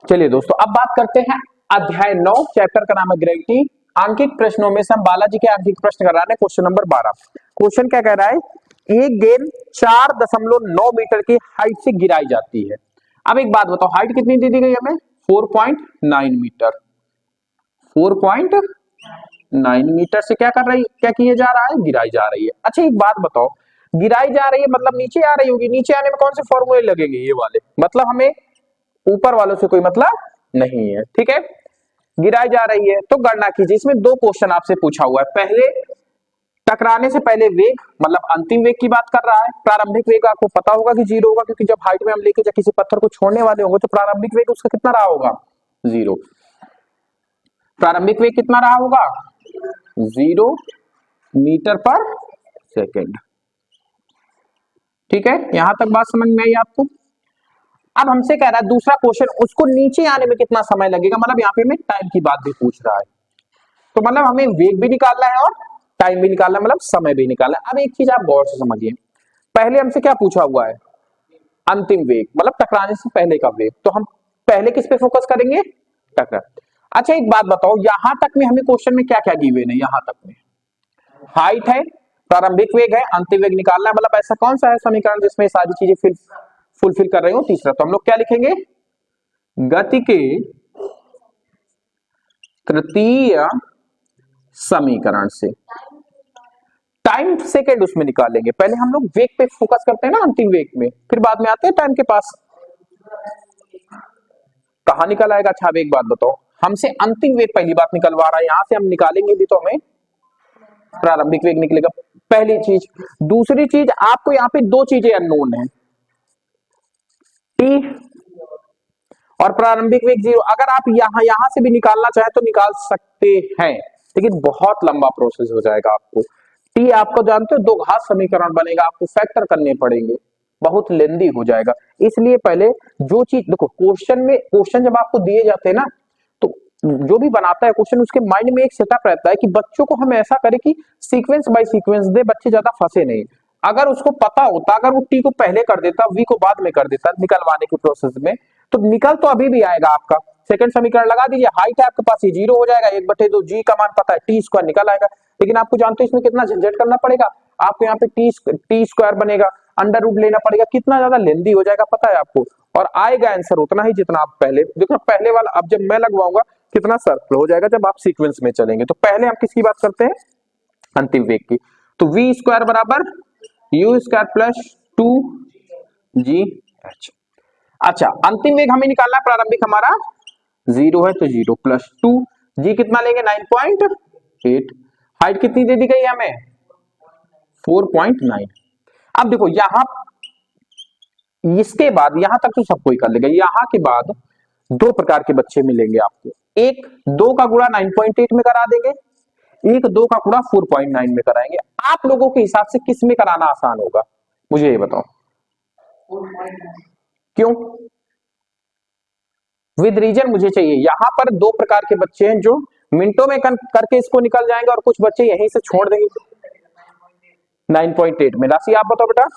चलिए दोस्तों, अब बात करते हैं अध्याय 9, चैप्टर का नाम है ग्रेविटी। आंकिक प्रश्नों में से हम बालाजी के आंकिक प्रश्न कर रहे हैं। Question number 12। क्वेश्चन क्या कह रहा है? एक गेंद 4.9 मीटर की हाइट से गिराई जाती है। अब एक बात बताओ, हाइट कितनी दे दी गई हमें? 4.9 मीटर। 4.9 मीटर से क्या कर रही, क्या किया जा रहा है? गिराई जा रही है। अच्छा एक बात बताओ, गिराई जा रही है मतलब नीचे आ रही होगी। नीचे आने में कौन से फॉर्मूले लगेंगे? ये वाले। मतलब हमें ऊपर वालों से कोई मतलब नहीं है। ठीक है, गिराई जा रही है तो गणना कीजिए। इसमें दो क्वेश्चन आपसे पूछा हुआ है। पहले, टकराने से पहले वेग, मतलब अंतिम वेग की बात कर रहा है। प्रारंभिक वेग आपको पता होगा कि 0 होगा, क्योंकि जब हाइट में हम लेके जब किसी पत्थर को छोड़ने वाले होंगे तो प्रारंभिक वेग उसका कितना रहा होगा? 0। प्रारंभिक वेग कितना रहा होगा? 0 मीटर पर सेकेंड। ठीक है, यहां तक बात समझ में आई आपको? अब हमसे कह रहा है दूसरा क्वेश्चन, उसको नीचे आने में कितना समय लगेगा। मतलब यहाँ पे हमें टाइम की बात भी पूछ रहा है। तो मतलब हमें वेग भी निकालना है और टाइम भी निकालना है, मतलब समय भी निकालना है। अब एक चीज आप गौर से समझिए, पहले हमसे क्या पूछा हुआ है? अंतिम वेग, मतलब टकराने से पहले का वेग। तो हम पहले किस पे फोकस करेंगे? टकरा। अच्छा एक बात बताओ, यहां तक में हमें क्वेश्चन में क्या क्या गिवन है? यहां तक में हाइट है, प्रारंभिक वेग है, अंतिम वेग निकालना है। मतलब ऐसा कौन सा है समीकरण जिसमें सारी चीजें फुलफिल कर रही हो? तीसरा। तो हम लोग क्या लिखेंगे? गति के तृतीय समीकरण से टाइम सेकेंड उसमें निकालेंगे। पहले हम लोग वेग पे फोकस करते हैं ना, अंतिम वेग में, फिर बाद में आते हैं टाइम के पास। कहां निकल आएगा? अच्छा एक बात बताओ, हमसे अंतिम वेग पहली बात निकलवा रहा है, यहां से हम निकालेंगे भी तो हमें प्रारंभिक वेग निकलेगा, पहली चीज। दूसरी चीज, आपको यहाँ पे दो चीजें अननोन है, टी और प्रारंभिक वेग 0। अगर आप यहां से भी निकालना चाहे तो निकाल सकते हैं, लेकिन बहुत लंबा प्रोसेस हो जाएगा। आपको टी, आपको जानते हो, दो घात समीकरण बनेगा, आपको फैक्टर करने पड़ेंगे, बहुत लेंदी हो जाएगा। इसलिए पहले जो चीज देखो, क्वेश्चन जब आपको दिए जाते हैं ना, तो जो भी बनाता है क्वेश्चन, उसके माइंड में एक सेटअप रहता है कि बच्चों को हम ऐसा करें कि सीक्वेंस बाय सीक्वेंस दे, बच्चे ज्यादा फंसे नहीं। अगर उसको पता होता, अगर वो टी को पहले कर देता, वी को बाद में कर देता निकलवाने के प्रोसेस में, तो निकल तो अभी भी आएगा आपका। सेकंड समीकरण लगा दीजिए, हाइट है आपके पास, ये 0 हो जाएगा, 1/2 जी का मान पता है, टी स्क्वायर निकल आएगा। लेकिन आपको जानते हो इसमें कितना झंझट करना पड़ेगा आपको। यहाँ पे टी स्क्वायर बनेगा, अंडर रूट लेना पड़ेगा, कितना ज्यादा लेंदी हो जाएगा पता है आपको। और आएगा आंसर उतना ही जितना आप पहले देखो। पहले वाला अब जब मैं लगवाऊंगा कितना सर्कल हो जाएगा जब आप सीक्वेंस में चलेंगे। तो पहले हम किसकी बात करते हैं? अंतिम वेग की। तो वी स्क्वायर बराबर you square plus 2 ji H. अच्छा, अंतिम वेग हमें निकालना है, प्रारंभिक हमारा 0 है तो 0 प्लस 2 जी कितना लेंगे? 9.8। हाइट कितनी दे दी गई हमें? 4.9। अब देखो यहां, इसके बाद यहां तक तो सब कोई कर लेगा। यहां के बाद दो प्रकार के बच्चे मिलेंगे आपको। एक 2 का गुणा 9.8 में करा देंगे, एक 2 का गुणा 4.9 में कराएंगे। आप लोगों के हिसाब से किस में कराना आसान होगा, मुझे ये बताओ। क्यों? विद रीजन मुझे चाहिए। यहां पर दो प्रकार के बच्चे हैं जो मिनटों में करके इसको निकल जाएंगे, और कुछ बच्चे यहीं से छोड़ देंगे 9.8 में। राशि आप बताओ बेटा,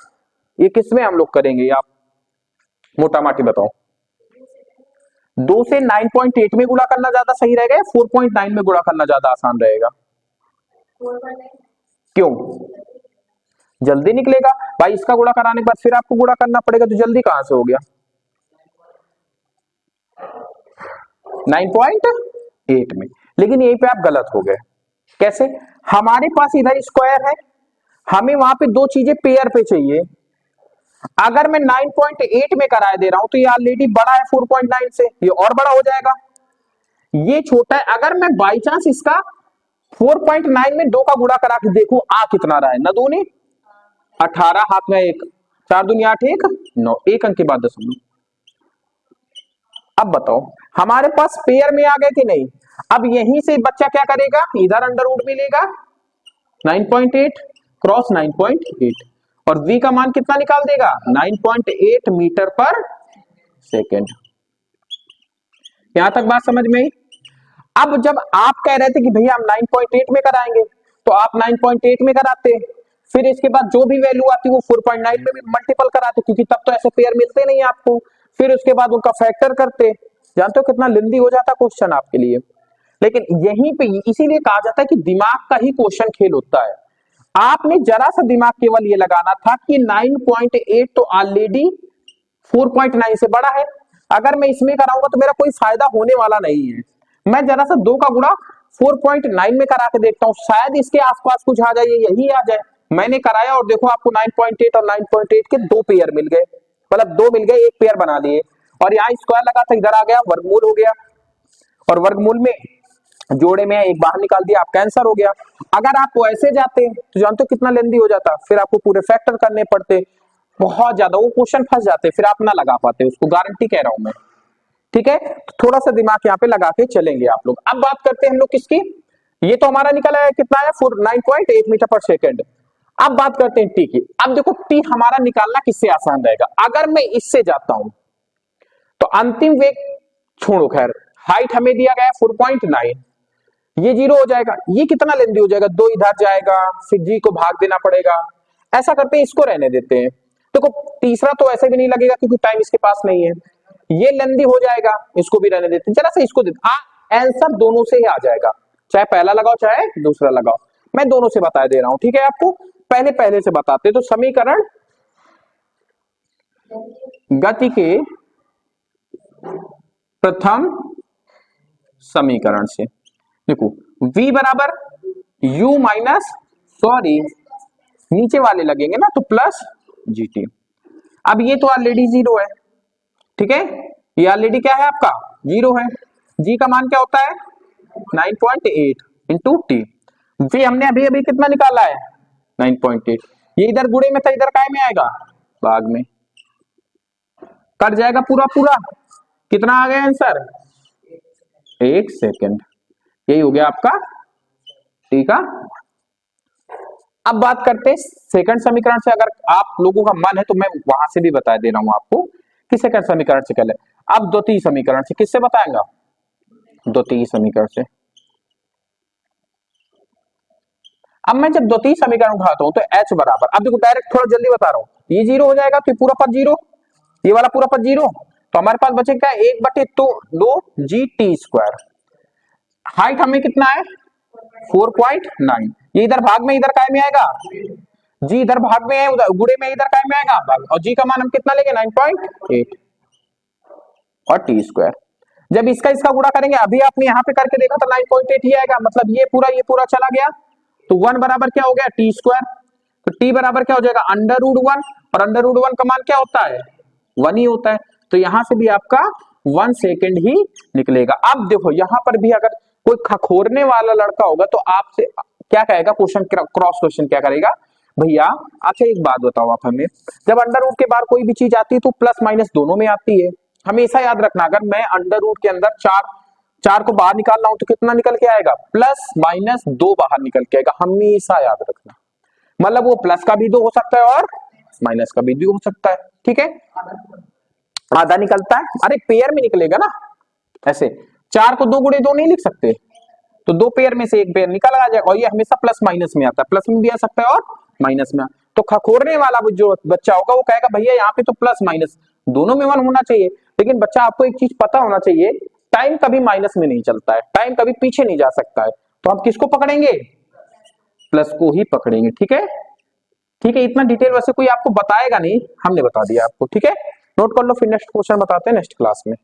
ये किसमें हम लोग करेंगे? आप मोटा माटी बताओ। 2 से 9.8 में गुणा करना ज्यादा सही रहेगा या 4.9 में गुणा करना ज्यादा आसान रहेगा? क्यों? जल्दी निकलेगा भाई। इसका गुणा कराने के बाद फिर आपको गुणा करना पड़ेगा, तो जल्दी कहां से हो गया? 9.8 में। लेकिन यहीं पे आप गलत हो गए। कैसे? हमारे पास इधर स्क्वायर है, हमें वहां पे दो चीजें पेयर पे चाहिए। अगर मैं 9.8 में कराए दे रहा हूं तो ये ऑलरेडी बड़ा है 4.9 से, ये और बड़ा हो जाएगा। ये छोटा है, अगर मैं बाई चांस इसका 4.9 में 2 का गुणा करा के देखूं, आ कितना रहा है? न दूनी 18, हाथ में 1, 4 दूनी 8, 1 9, एक अंक के बाद 10। अब बताओ, हमारे पास पेयर में आ गए कि नहीं? अब यहीं से बच्चा क्या करेगा? इधर अंडर रूट में लेगा 9.8 क्रॉस 9.8, और v का मान कितना निकाल देगा? 9.8 मीटर पर सेकेंड। यहां तक बात समझ में आई? अब जब आप कह रहे थे कि भैया हम 9.8 में कराएंगे, तो आप 9.8 में कराते, फिर इसके बाद जो भी वैल्यू आती वो 4.9 में भी मल्टीपल कराते, क्योंकि तब तो ऐसे पेयर मिलते नहीं आपको। फिर उसके बाद उनका फैक्टर करते, जानते हो कितना लेंदी हो जाता क्वेश्चन आपके लिए। लेकिन यहीं पे इसीलिए कहा जाता है कि दिमाग का ही क्वेश्चन खेल होता है। आपने जरा सा दिमाग केवल ये लगाना था कि 9.8 तो ऑलरेडी 4.9 से बड़ा है, अगर मैं इसमें कराऊंगा तो मेरा कोई फायदा होने वाला नहीं है। मैं जरा सा 2 का गुणा 4.9 में करा के देखता हूं, शायद इसके आसपास कुछ आ जाए, यही आ जाए। मैंने कराया और देखो आपको 9.8 और 9.8 के 2 पेयर मिल गए, मतलब 2 मिल गए, एक पेयर बना लिए। और यहाँ स्क्वायर लगा था, इधर आ गया वर्गमूल हो गया, और वर्गमूल में जोड़े में एक बाहर निकाल दिया, आपका आंसर हो गया। अगर आप ऐसे जाते तो जानते हो कितना लेंदी हो जाता, फिर आपको पूरे फैक्टर करने पड़ते, बहुत ज्यादा वो क्वेश्चन फंस जाते, फिर आप ना लगा पाते उसको, गारंटी कह रहा हूं मैं। ठीक है, तो थोड़ा सा दिमाग यहाँ पे लगा के चलेंगे आप लोग। अब बात करते हैं हम लोग किसकी, ये तो हमारा निकला है कितना है 9.8 मीटर पर सेकेंड। अब बात करते हैं टी की। अब देखो टी हमारा निकालना किससे आसान रहेगा, अगर मैं इससे जाता हूं तो अंतिम वेग छोड़ो, खैर हाइट हमें दिया गया है 4.9, ये 0 हो जाएगा, ये कितना लेंदी हो जाएगा, 2 इधर जाएगा, फिर जी को भाग देना पड़ेगा। ऐसा करते हैं, इसको रहने देते हैं। देखो तीसरा तो ऐसे भी नहीं लगेगा क्योंकि टाइम इसके पास नहीं है, ये लेंदी हो जाएगा, इसको भी रहने देते हैं। जरा सा इसको देते, आंसर दोनों से ही आ जाएगा, चाहे पहला लगाओ चाहे दूसरा लगाओ, मैं दोनों से बता दे रहा हूं। ठीक है, आपको पहले से बताते, तो समीकरण गति के प्रथम समीकरण से देखो v बराबर u माइनस, सॉरी नीचे वाले लगेंगे ना, तो प्लस gt। अब ये तो ऑलरेडी 0 है, ठीक है, ये ऑलरेडी क्या है आपका 0 है। g का मान क्या होता है 9.8 इंटू टी। v हमने अभी अभी कितना निकाला है 9.8, ये इधर गुणे में था, इधर काय में आएगा भाग में, कट जाएगा पूरा पूरा, कितना आ गया आंसर 1 सेकेंड, यही हो गया आपका। ठीक है, अब बात करते हैं सेकंड समीकरण से। अगर आप लोगों का मन है तो मैं वहां से भी बता दे रहा हूं आपको कि सेकंड समीकरण से पहले अब द्वितीय समीकरण से, किससे बताएंगा द्वितीय समीकरण से। अब मैं जब द्वितीय समीकरण उठाता हूं तो h बराबर, अब देखो डायरेक्ट थोड़ा जल्दी बता रहा हूं, ये 0 हो जाएगा तो ये पूरा पद 0, ये वाला पूरा पद 0, तो हमारे पास बचेगा 1/2 जी टी स्क्वायर। हाइट हमें कितना है 4.9, ये इधर भाग में, इधर काय में आएगा जी, इधर भाग में है, उधर गुणे में, इधर काय में आएगा भाग, और जी का मान हम कितना लेंगे 9.8 और टी स्क्वायर। जब इसका इसका गुणा करेंगे, अभी आपने यहाँ पे करके देखा तो 9.8 ही आएगा, मतलब ये पूरा चला गया, तो 1 बराबर क्या हो गया टी स्क्वायर, तो टी बराबर क्या हो जाएगा √1, और √1 का मान क्या होता है 1 ही होता है, तो यहां से भी आपका 1 सेकेंड ही निकलेगा। अब देखो यहाँ पर भी अगर कोई खखोरने वाला लड़का होगा तो आपसे क्या कहेगा, क्वेश्चन क्रॉस क्वेश्चन क्या करेगा, भैया अच्छा एक बात बताओ आप हमें, जब अंडर रूट के बाहर कोई भी चीज आती है तो प्लस माइनस दोनों में आती है, हमेशा याद रखना। अगर मैं अंडर रूट के अंदर चार को बाहर निकाल रहा हूं तो कितना निकल के आएगा +-2 बाहर निकल के आएगा, हमेशा याद रखना। मतलब वो प्लस का भी 2 हो सकता है और माइनस का भी 2 हो सकता है, ठीक है, आधा निकलता है, अरे पेयर में निकलेगा ना, ऐसे 4 को 2 गुणे 2 नहीं लिख सकते, तो 2 पेयर में से एक पेयर निकल आ जाएगा, और ये हमेशा प्लस माइनस में आता है, प्लस में भी आ सकता है और माइनस में। तो खखोरने वाला जो बच्चा होगा वो कहेगा भैया यहाँ पे तो प्लस माइनस दोनों में 1 होना चाहिए, लेकिन बच्चा आपको एक चीज पता होना चाहिए, टाइम कभी माइनस में नहीं चलता है, टाइम कभी पीछे नहीं जा सकता है, तो हम किसको पकड़ेंगे प्लस को ही पकड़ेंगे। ठीक है, ठीक है, इतना डिटेल वैसे कोई आपको बताएगा नहीं, हमने बता दिया आपको। ठीक है, नोट कर लो, फिर नेक्स्ट क्वेश्चन बताते हैं नेक्स्ट क्लास में।